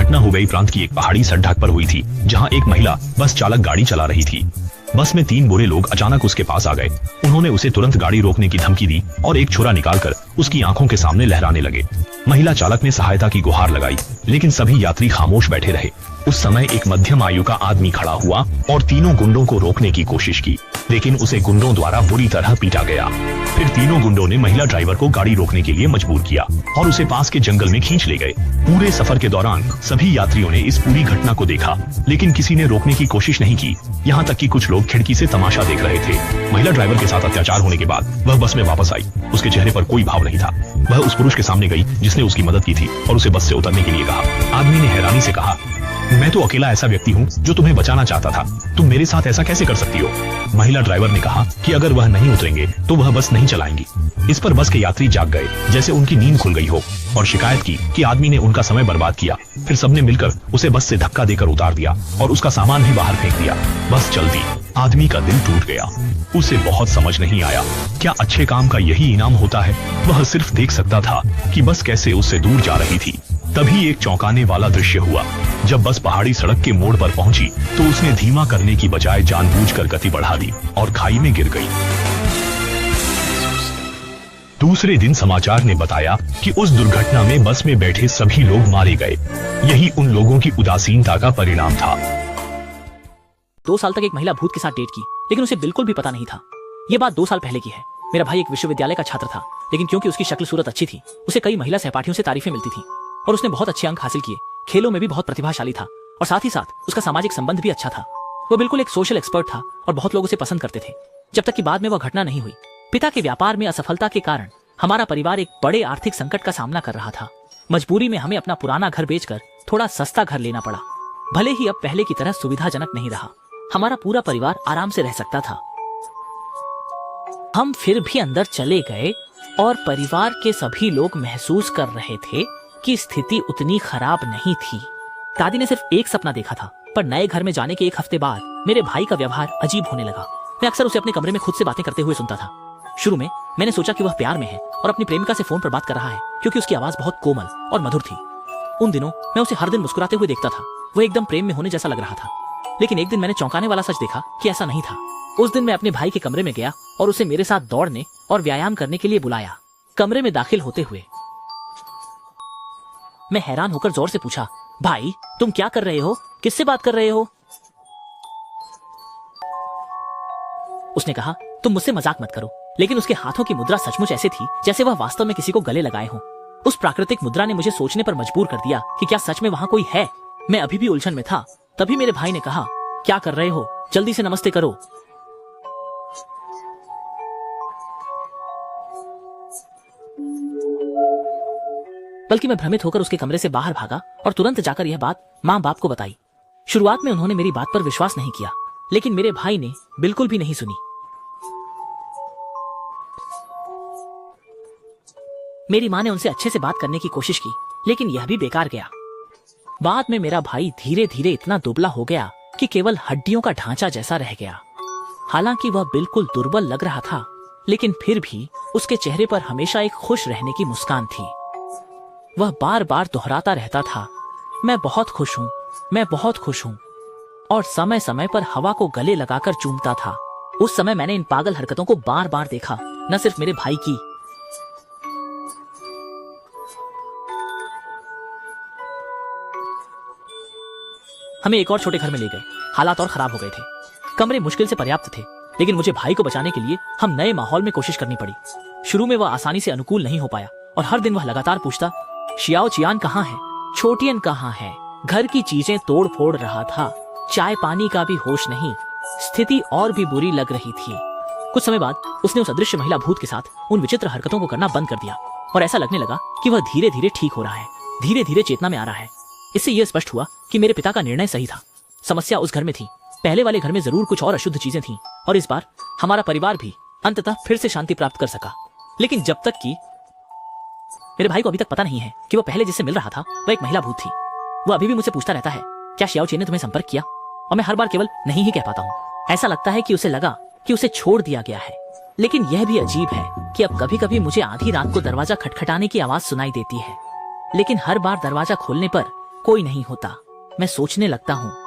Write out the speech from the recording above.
घटना हुबेई प्रांत की एक पहाड़ी सड़क पर हुई थी, जहां एक महिला बस चालक गाड़ी चला रही थी। बस में 3 बुरे लोग अचानक उसके पास आ गए। उन्होंने उसे तुरंत गाड़ी रोकने की धमकी दी और एक छुरा निकालकर उसकी आंखों के सामने लहराने लगे। महिला चालक ने सहायता की गुहार लगाई, लेकिन सभी यात्री खामोश बैठे रहे। उस समय एक मध्यम आयु का आदमी खड़ा हुआ और तीनों गुंडों को रोकने की कोशिश की, लेकिन उसे गुंडों द्वारा बुरी तरह पीटा गया। फिर तीनों गुंडों ने महिला ड्राइवर को गाड़ी रोकने के लिए मजबूर किया और उसे पास के जंगल में खींच ले गए। पूरे सफर के दौरान सभी यात्रियों ने इस पूरी घटना को देखा, लेकिन किसी ने रोकने की कोशिश नहीं की। यहाँ तक कि कुछ लोग खिड़की से तमाशा देख रहे थे। महिला ड्राइवर के साथ अत्याचार होने के बाद वह बस में वापस आई। उसके चेहरे पर कोई भाव नहीं था। वह उस पुरुष के सामने गई जिसने उसकी मदद की थी और उसे बस से उतरने के लिए कहा। आदमी ने हैरानी से कहा, मैं तो अकेला ऐसा व्यक्ति हूँ जो तुम्हें बचाना चाहता था, तुम मेरे साथ ऐसा कैसे कर सकती हो? महिला ड्राइवर ने कहा कि अगर वह नहीं उतरेंगे तो वह बस नहीं चलाएंगी। इस पर बस के यात्री जाग गए, जैसे उनकी नींद खुल गई हो, और शिकायत की कि आदमी ने उनका समय बर्बाद किया। फिर सबने मिलकर उसे बस से धक्का देकर उतार दिया और उसका सामान भी बाहर फेंक दिया। बस चल दी। आदमी का दिल टूट गया। उसे बहुत समझ नहीं आया, क्या अच्छे काम का यही इनाम होता है? वह सिर्फ देख सकता था कि बस कैसे उससे दूर जा रही थी। तभी एक चौंकाने वाला दृश्य हुआ। जब बस पहाड़ी सड़क के मोड़ पर पहुंची तो उसने धीमा करने की बजाय जानबूझकर गति बढ़ा दी और खाई में गिर गई। दूसरे दिन समाचार ने बताया कि उस दुर्घटना में बस में बैठे सभी लोग मारे गए। यही उन लोगों की उदासीनता का परिणाम था। 2 साल तक एक महिला भूत के साथ डेट की, लेकिन उसे बिल्कुल भी पता नहीं था। ये बात 2 साल पहले की है। मेरा भाई एक विश्वविद्यालय का छात्र था, लेकिन क्योंकि उसकी शक्ल सूरत अच्छी थी, उसे कई महिला सहपाठियों से तारीफें मिलती थी और उसने बहुत अच्छे अंक हासिल किए। खेलों में भी बहुत प्रतिभाशाली था और साथ ही साथ उसका सामाजिक संबंध भी अच्छा था। वो बिल्कुल एक सोशल एक्सपर्ट था और बहुत लोग उसे पसंद करते थे, जब तक कि बाद में वह घटना नहीं हुई। पिता के व्यापार में असफलता के कारण हमारा परिवार एक बड़े आर्थिक संकट का सामना कर रहा था। मजबूरी में हमें अपना पुराना घर बेचकर थोड़ा सस्ता घर लेना पड़ा। भले ही अब पहले की तरह सुविधाजनक नहीं रहा, हमारा पूरा परिवार आराम से रह सकता था। हम फिर भी अंदर चले गए और परिवार के सभी लोग महसूस कर रहे थे कि स्थिति उतनी खराब नहीं थी। दादी ने सिर्फ एक सपना देखा था, पर नए घर में जाने के 1 हफ्ते बाद मेरे भाई का व्यवहार अजीब होने लगा। मैं अक्सर उसे अपने कमरे में खुद से बातें करते हुए सुनता था। शुरू में मैंने सोचा कि वह प्यार में है और अपनी प्रेमिका से फोन पर बात कर रहा है, क्योंकि उसकी आवाज बहुत कोमल और मधुर थी। उन दिनों मैं उसे हर दिन मुस्कुराते हुए देखता था। वह एकदम प्रेम में होने जैसा लग रहा था। लेकिन एक दिन मैंने चौंकाने वाला सच देखा कि ऐसा नहीं था। उस दिन मैं अपने भाई के कमरे में गया और उसे मेरे साथ दौड़ने और व्यायाम करने के लिए बुलाया। कमरे में दाखिल होते हुए मैं हैरान होकर जोर से पूछा, भाई तुम क्या कर रहे हो? किससे बात कर रहे हो? उसने कहा, तुम मुझसे मजाक मत करो। लेकिन उसके हाथों की मुद्रा सचमुच ऐसे थी जैसे वह वास्तव में किसी को गले लगाए हो। उस प्राकृतिक मुद्रा ने मुझे सोचने पर मजबूर कर दिया कि क्या सच में वहां कोई है। मैं अभी भी उलझन में था। तभी मेरे भाई ने कहा, क्या कर रहे हो? जल्दी से नमस्ते करो। बल्कि मैं भ्रमित होकर उसके कमरे से बाहर भागा और तुरंत जाकर यह बात माँ बाप को बताई। शुरुआत में उन्होंने मेरी बात पर विश्वास नहीं किया, लेकिन मेरे भाई ने बिल्कुल भी नहीं सुनी। मेरी माँ ने उनसे अच्छे से बात करने की कोशिश की, लेकिन यह भी बेकार गया। बाद में मेरा भाई धीरे धीरे इतना दुबला हो गया कि केवल हड्डियों का ढांचा जैसा रह गया। हालांकि वह बिल्कुल दुर्बल लग रहा था, लेकिन फिर भी उसके चेहरे पर हमेशा एक खुश रहने की मुस्कान थी। वह बार बार दोहराता रहता था, मैं बहुत खुश हूँ, मैं बहुत खुश हूँ, और समय समय पर हवा को गले लगाकर चूमता था। उस समय मैंने इन पागल हरकतों को बार बार देखा, न सिर्फ मेरे भाई की। हमें एक और छोटे घर में ले गए। हालात और खराब हो गए थे। कमरे मुश्किल से पर्याप्त थे, लेकिन मुझे भाई को बचाने के लिए हम नए माहौल में कोशिश करनी पड़ी। शुरू में वह आसानी से अनुकूल नहीं हो पाया और हर दिन वह लगातार पूछता, शियाओ चियान कहाँ है? छोटियन कहाँ है? घर की चीजें तोड़ फोड़ रहा था। चाय पानी का भी होश नहीं। स्थिति और भी बुरी लग रही थी। कुछ समय बाद उसने उस अदृश्य महिला भूत के साथ उन विचित्र हरकतों को करना बंद कर दिया और ऐसा लगने लगा कि वह धीरे धीरे ठीक हो रहा है, धीरे धीरे चेतना में आ रहा है। इससे यह स्पष्ट हुआ कि मेरे पिता का निर्णय सही था। समस्या उस घर में थी। पहले वाले घर में जरूर कुछ और अशुद्ध चीजें थीं और इस बार हमारा परिवार भी अंततः फिर से शांति प्राप्त कर सका। लेकिन जब तक कि मेरे भाई को अभी तक पता नहीं है कि वह पहले जिससे मिल रहा था वह एक महिला भूत थी। वह अभी भी मुझसे पूछता रहता है, क्या शियाओ चेन ने तुम्हें संपर्क किया? और मैं हर बार केवल नहीं ही कह पाता हूँ। ऐसा लगता है कि उसे लगा कि उसे छोड़ दिया गया है। लेकिन यह भी अजीब है कि अब कभी कभी मुझे आधी रात को दरवाजा खटखटाने की आवाज सुनाई देती है, लेकिन हर बार दरवाजा खोलने पर कोई नहीं होता। मैं सोचने लगता हूँ